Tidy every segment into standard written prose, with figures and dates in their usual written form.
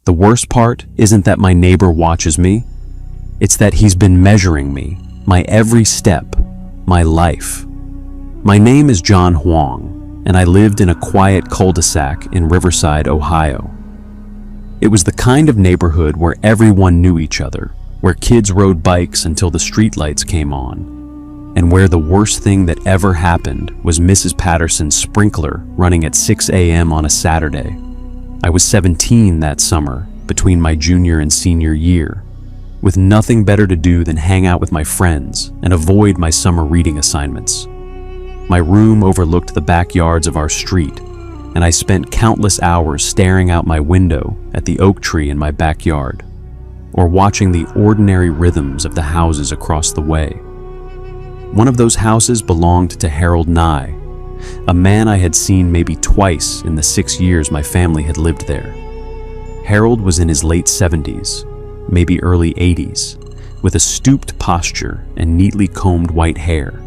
The worst part isn't that my neighbor watches me. It's that he's been measuring me, my every step, my life. My name is John Huang, and I lived in a quiet cul-de-sac in Riverside, Ohio. It was the kind of neighborhood where everyone knew each other, where kids rode bikes until the streetlights came on, and where the worst thing that ever happened was Mrs. Patterson's sprinkler running at 6 a.m. on a Saturday. I was 17 that summer, between my junior and senior year, with nothing better to do than hang out with my friends and avoid my summer reading assignments. My room overlooked the backyards of our street, and I spent countless hours staring out my window at the oak tree in my backyard, or watching the ordinary rhythms of the houses across the way. One of those houses belonged to Harold Nye, a man I had seen maybe twice in the 6 years my family had lived there. Harold was in his late 70s, maybe early 80s, with a stooped posture and neatly combed white hair.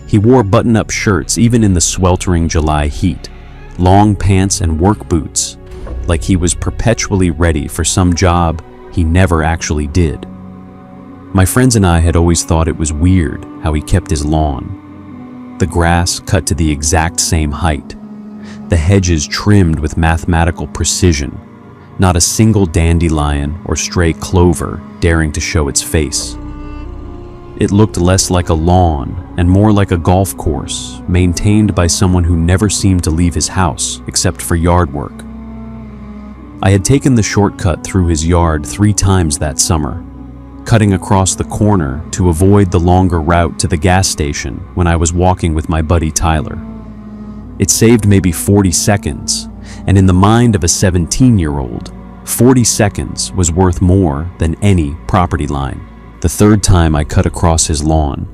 He wore button-up shirts even in the sweltering July heat, long pants and work boots, like he was perpetually ready for some job he never actually did. My friends and I had always thought it was weird how he kept his lawn. The grass cut to the exact same height, the hedges trimmed with mathematical precision, not a single dandelion or stray clover daring to show its face. It looked less like a lawn and more like a golf course maintained by someone who never seemed to leave his house except for yard work. I had taken the shortcut through his yard 3 times that summer, cutting across the corner to avoid the longer route to the gas station when I was walking with my buddy Tyler. It saved maybe 40 seconds, and in the mind of a 17-year-old, 40 seconds was worth more than any property line. The 3rd time I cut across his lawn,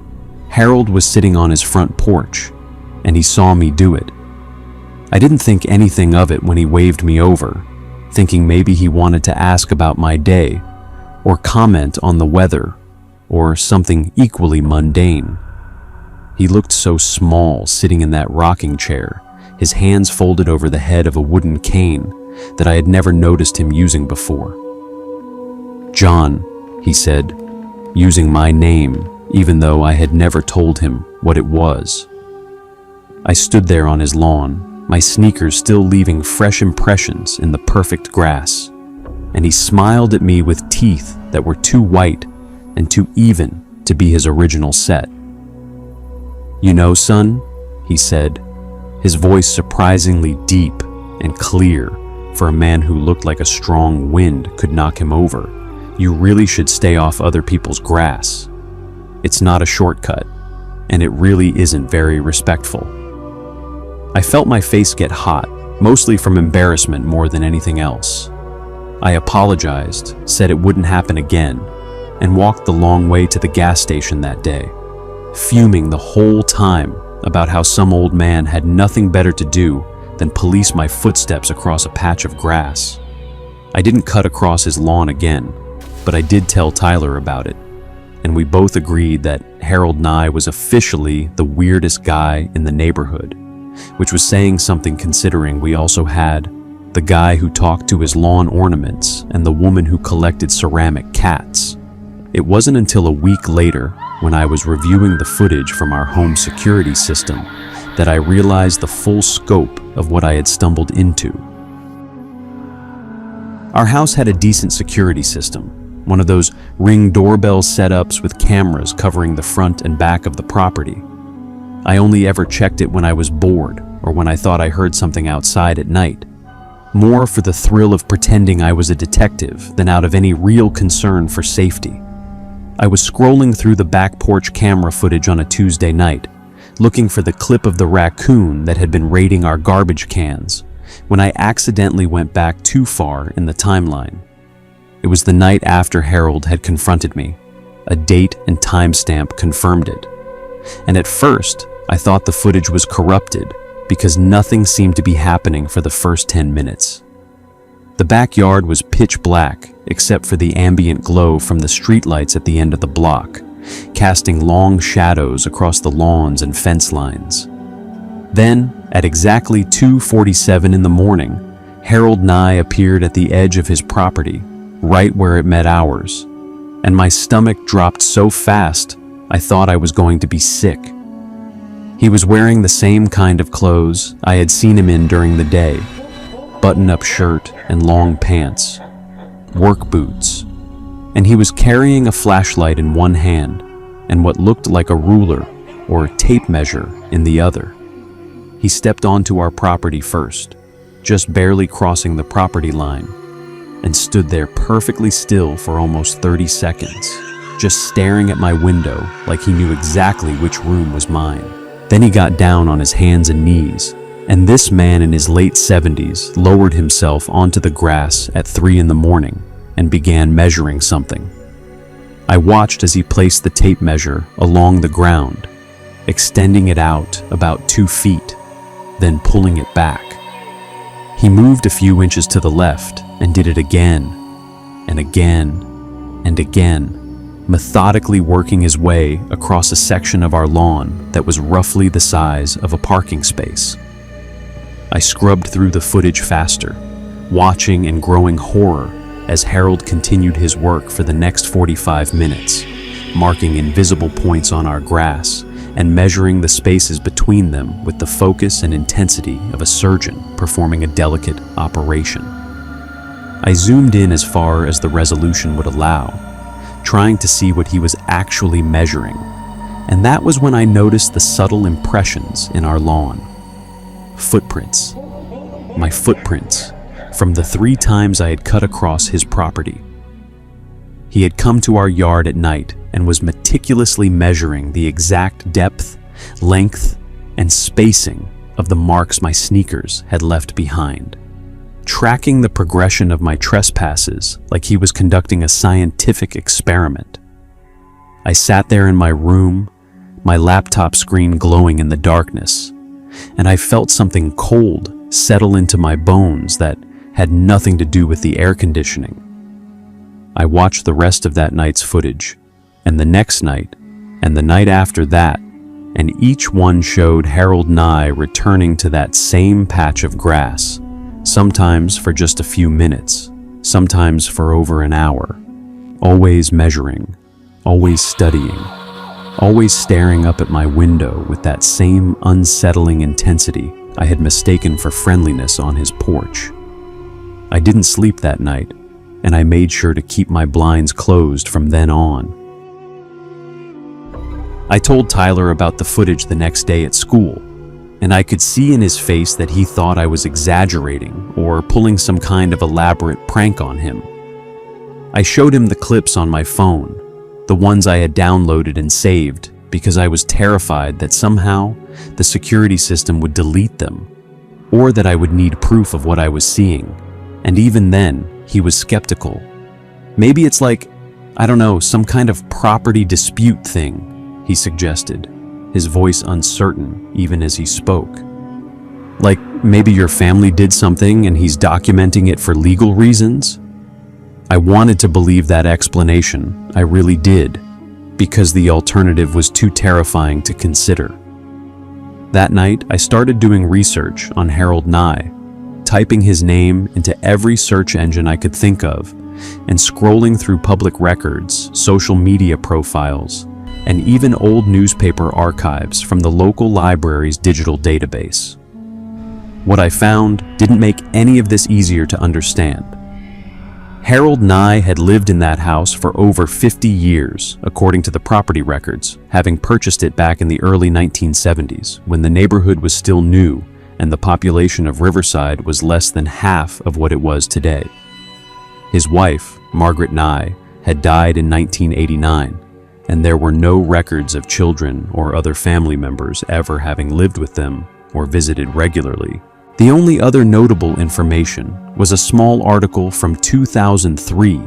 Harold was sitting on his front porch, and he saw me do it. I didn't think anything of it when he waved me over, thinking maybe he wanted to ask about my day, or comment on the weather, or something equally mundane. He looked so small sitting in that rocking chair, his hands folded over the head of a wooden cane that I had never noticed him using before. "John," he said, using my name even though I had never told him what it was. I stood there on his lawn, my sneakers still leaving fresh impressions in the perfect grass, and he smiled at me with teeth that were too white and too even to be his original set. "You know, son," he said, his voice surprisingly deep and clear for a man who looked like a strong wind could knock him over, "you really should stay off other people's grass. It's not a shortcut, and it really isn't very respectful." I felt my face get hot, mostly from embarrassment more than anything else. I apologized, said it wouldn't happen again, and walked the long way to the gas station that day, fuming the whole time about how some old man had nothing better to do than police my footsteps across a patch of grass. I didn't cut across his lawn again, but I did tell Tyler about it, and we both agreed that Harold Nye was officially the weirdest guy in the neighborhood, which was saying something considering we also had the guy who talked to his lawn ornaments and the woman who collected ceramic cats. It wasn't until a week later, when I was reviewing the footage from our home security system, that I realized the full scope of what I had stumbled into. Our house had a decent security system, one of those Ring doorbell setups with cameras covering the front and back of the property. I only ever checked it when I was bored or when I thought I heard something outside at night, more for the thrill of pretending I was a detective than out of any real concern for safety. I was scrolling through the back porch camera footage on a Tuesday night, looking for the clip of the raccoon that had been raiding our garbage cans, when I accidentally went back too far in the timeline. It was the night after Harold had confronted me. A date and timestamp confirmed it. And at first, I thought the footage was corrupted because nothing seemed to be happening for the first 10 minutes. The backyard was pitch black except for the ambient glow from the streetlights at the end of the block, casting long shadows across the lawns and fence lines. Then, at exactly 2:47 in the morning, Harold Nye appeared at the edge of his property, right where it met ours, and my stomach dropped so fast I thought I was going to be sick. He was wearing the same kind of clothes I had seen him in during the day, button-up shirt and long pants, work boots, and he was carrying a flashlight in one hand and what looked like a ruler or tape measure in the other. He stepped onto our property first, just barely crossing the property line, and stood there perfectly still for almost 30 seconds, just staring at my window like he knew exactly which room was mine. Then he got down on his hands and knees, and this man in his late 70s lowered himself onto the grass at 3 in the morning and began measuring something. I watched as he placed the tape measure along the ground, extending it out about 2 feet, then pulling it back. He moved a few inches to the left and did it again and again and again, methodically working his way across a section of our lawn that was roughly the size of a parking space. I scrubbed through the footage faster, watching in growing horror as Harold continued his work for the next 45 minutes, marking invisible points on our grass and measuring the spaces between them with the focus and intensity of a surgeon performing a delicate operation. I zoomed in as far as the resolution would allow, trying to see what he was actually measuring, and that was when I noticed the subtle impressions in our lawn. Footprints. My footprints, from the 3 times I had cut across his property. He had come to our yard at night and was meticulously measuring the exact depth, length, and spacing of the marks my sneakers had left behind, tracking the progression of my trespasses like he was conducting a scientific experiment. I sat there in my room, my laptop screen glowing in the darkness, and I felt something cold settle into my bones that had nothing to do with the air conditioning. I watched the rest of that night's footage, and the next night, and the night after that, and each one showed Harold Nye returning to that same patch of grass, sometimes for just a few minutes, sometimes for over an hour, always measuring, always studying, always staring up at my window with that same unsettling intensity I had mistaken for friendliness on his porch. I didn't sleep that night, and I made sure to keep my blinds closed from then on. I told Tyler about the footage the next day at school, and I could see in his face that he thought I was exaggerating or pulling some kind of elaborate prank on him. I showed him the clips on my phone, the ones I had downloaded and saved, because I was terrified that somehow the security system would delete them, or that I would need proof of what I was seeing. And even then, he was skeptical. Maybe it's like, I don't know, some kind of property dispute thing, he suggested, his voice uncertain even as he spoke. Like maybe your family did something and he's documenting it for legal reasons? I wanted to believe that explanation, I really did, because the alternative was too terrifying to consider. That night, I started doing research on Harold Nye, typing his name into every search engine I could think of, and scrolling through public records, social media profiles, and even old newspaper archives from the local library's digital database. What I found didn't make any of this easier to understand. Harold Nye had lived in that house for over 50 years, according to the property records, having purchased it back in the early 1970s, when the neighborhood was still new and the population of Riverside was less than half of what it was today. His wife, Margaret Nye, had died in 1989, and there were no records of children or other family members ever having lived with them or visited regularly. The only other notable information was a small article from 2003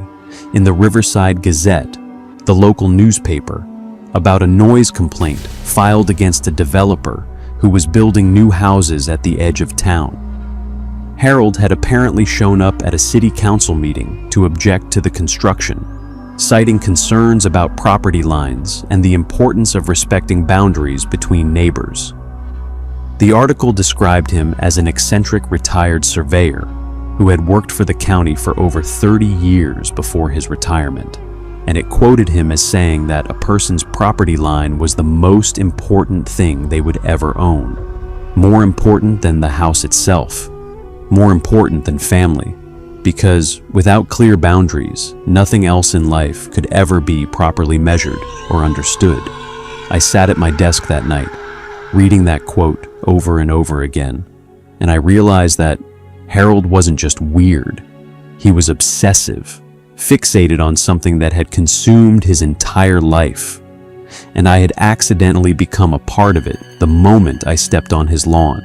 in the Riverside Gazette, the local newspaper, about a noise complaint filed against a developer who was building new houses at the edge of town. Harold had apparently shown up at a city council meeting to object to the construction, citing concerns about property lines and the importance of respecting boundaries between neighbors. The article described him as an eccentric retired surveyor, who had worked for the county for over 30 years before his retirement, and it quoted him as saying that a person's property line was the most important thing they would ever own, more important than the house itself, more important than family, because without clear boundaries, nothing else in life could ever be properly measured or understood. I sat at my desk that night, reading that quote over and over again, and I realized that Harold wasn't just weird, he was obsessive, fixated on something that had consumed his entire life, and I had accidentally become a part of it the moment I stepped on his lawn.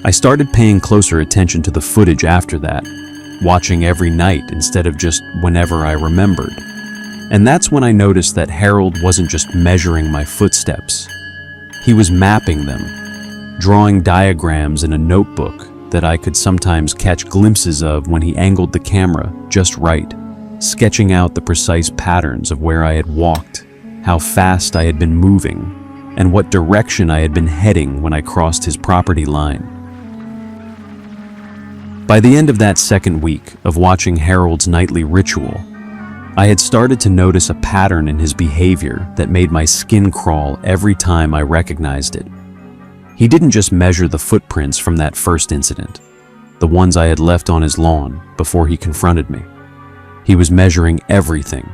I started paying closer attention to the footage after that, watching every night instead of just whenever I remembered. And that's when I noticed that Harold wasn't just measuring my footsteps. He was mapping them, drawing diagrams in a notebook that I could sometimes catch glimpses of when he angled the camera just right, sketching out the precise patterns of where I had walked, how fast I had been moving, and what direction I had been heading when I crossed his property line. By the end of that second week of watching Harold's nightly ritual, I had started to notice a pattern in his behavior that made my skin crawl every time I recognized it. He didn't just measure the footprints from that first incident, the ones I had left on his lawn before he confronted me. He was measuring everything,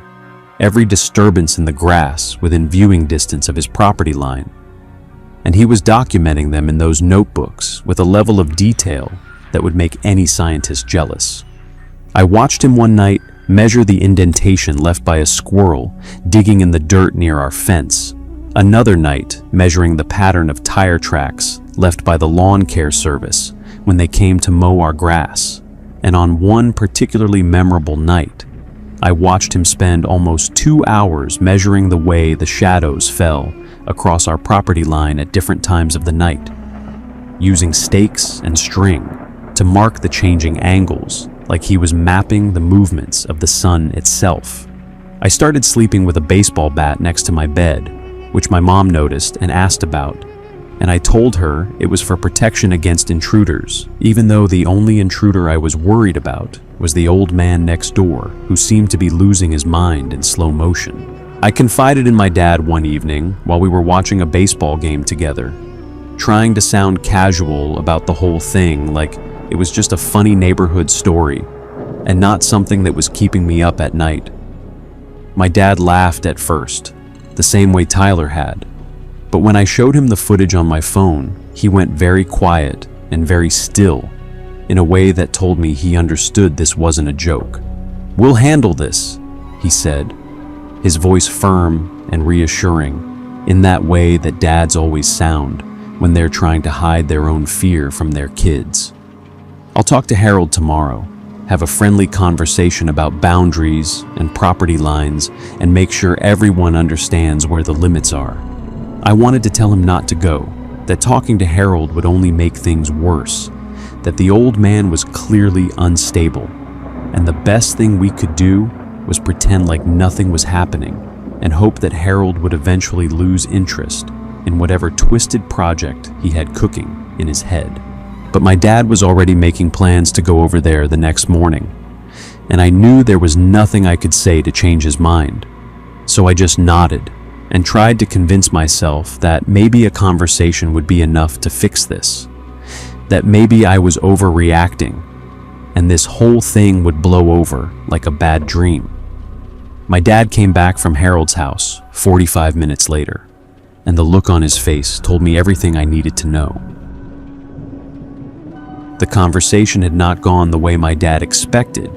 every disturbance in the grass within viewing distance of his property line, and he was documenting them in those notebooks with a level of detail that would make any scientist jealous. I watched him one night measure the indentation left by a squirrel digging in the dirt near our fence, another night measuring the pattern of tire tracks left by the lawn care service when they came to mow our grass, and on one particularly memorable night, I watched him spend almost 2 hours measuring the way the shadows fell across our property line at different times of the night, using stakes and string to mark the changing angles, like he was mapping the movements of the sun itself. I started sleeping with a baseball bat next to my bed, which my mom noticed and asked about, and I told her it was for protection against intruders, even though the only intruder I was worried about was the old man next door, who seemed to be losing his mind in slow motion. I confided in my dad one evening while we were watching a baseball game together, trying to sound casual about the whole thing, like it was just a funny neighborhood story and not something that was keeping me up at night. My dad laughed at first, the same way Tyler had, but when I showed him the footage on my phone, he went very quiet and very still in a way that told me he understood this wasn't a joke. "We'll handle this," he said, his voice firm and reassuring, in that way that dads always sound when they're trying to hide their own fear from their kids. "I'll talk to Harold tomorrow, have a friendly conversation about boundaries and property lines, and make sure everyone understands where the limits are." I wanted to tell him not to go, that talking to Harold would only make things worse, that the old man was clearly unstable, and the best thing we could do was pretend like nothing was happening and hope that Harold would eventually lose interest in whatever twisted project he had cooking in his head. But my dad was already making plans to go over there the next morning, and I knew there was nothing I could say to change his mind. So I just nodded and tried to convince myself that maybe a conversation would be enough to fix this, that maybe I was overreacting, and this whole thing would blow over like a bad dream. My dad came back from Harold's house 45 minutes later, and the look on his face told me everything I needed to know. The conversation had not gone the way my dad expected,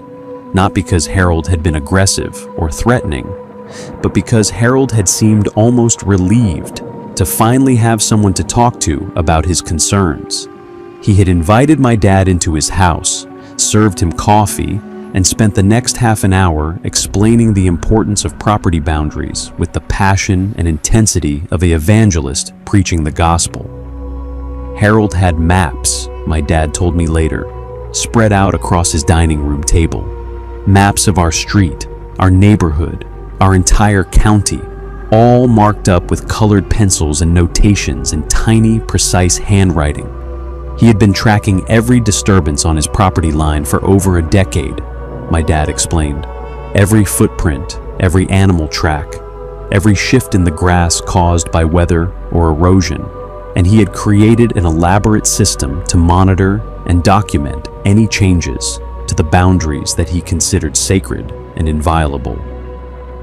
not because Harold had been aggressive or threatening, but because Harold had seemed almost relieved to finally have someone to talk to about his concerns. He had invited my dad into his house, served him coffee, and spent the next half an hour explaining the importance of property boundaries with the passion and intensity of an evangelist preaching the gospel. Harold had maps, my dad told me later, spread out across his dining room table. Maps of our street, our neighborhood, our entire county, all marked up with colored pencils and notations in tiny, precise handwriting. He had been tracking every disturbance on his property line for over a decade, my dad explained. Every footprint, every animal track, every shift in the grass caused by weather or erosion, and he had created an elaborate system to monitor and document any changes to the boundaries that he considered sacred and inviolable.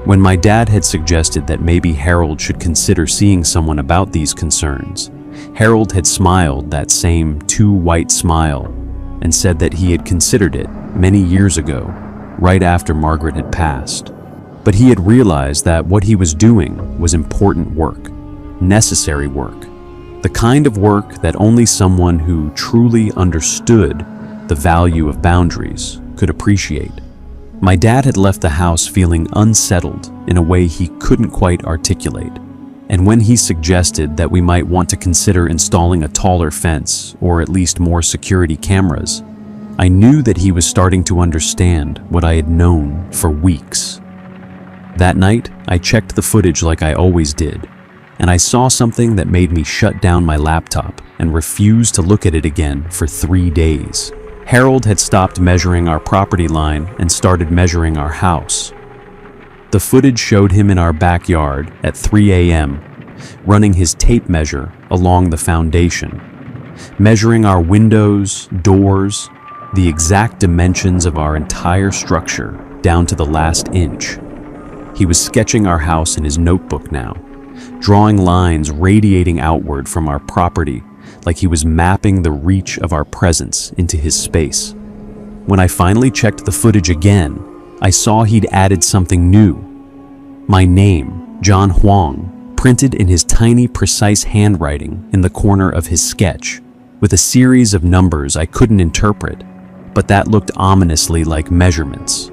When my dad had suggested that maybe Harold should consider seeing someone about these concerns, Harold had smiled that same too white smile and said that he had considered it many years ago, right after Margaret had passed. But he had realized that what he was doing was important work, necessary work, the kind of work that only someone who truly understood the value of boundaries could appreciate. My dad had left the house feeling unsettled in a way he couldn't quite articulate. And when he suggested that we might want to consider installing a taller fence or at least more security cameras, I knew that he was starting to understand what I had known for weeks. That night, I checked the footage like I always did, and I saw something that made me shut down my laptop and refuse to look at it again for 3 days. Harold had stopped measuring our property line and started measuring our house. The footage showed him in our backyard at 3 a.m., running his tape measure along the foundation, measuring our windows, doors, the exact dimensions of our entire structure down to the last inch. He was sketching our house in his notebook now, drawing lines radiating outward from our property like he was mapping the reach of our presence into his space. When I finally checked the footage again, I saw he'd added something new. My name, John Huang, printed in his tiny, precise handwriting in the corner of his sketch, with a series of numbers I couldn't interpret, but that looked ominously like measurements.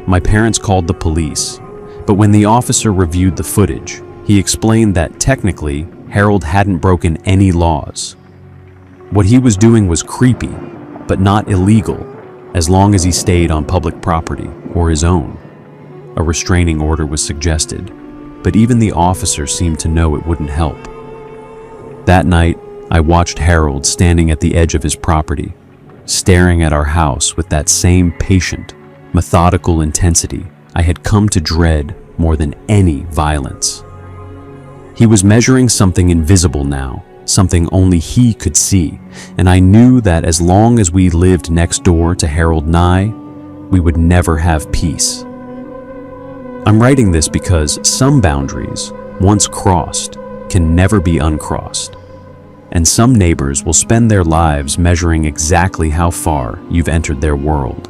My parents called the police, but when the officer reviewed the footage, he explained that technically, Harold hadn't broken any laws. What he was doing was creepy, but not illegal, as long as he stayed on public property or his own. A restraining order was suggested, but even the officer seemed to know it wouldn't help. That night, I watched Harold standing at the edge of his property, staring at our house with that same patient, methodical intensity I had come to dread more than any violence. He was measuring something invisible now, something only he could see, and I knew that as long as we lived next door to Harold Nye, we would never have peace. I'm writing this because some boundaries, once crossed, can never be uncrossed. And some neighbors will spend their lives measuring exactly how far you've entered their world.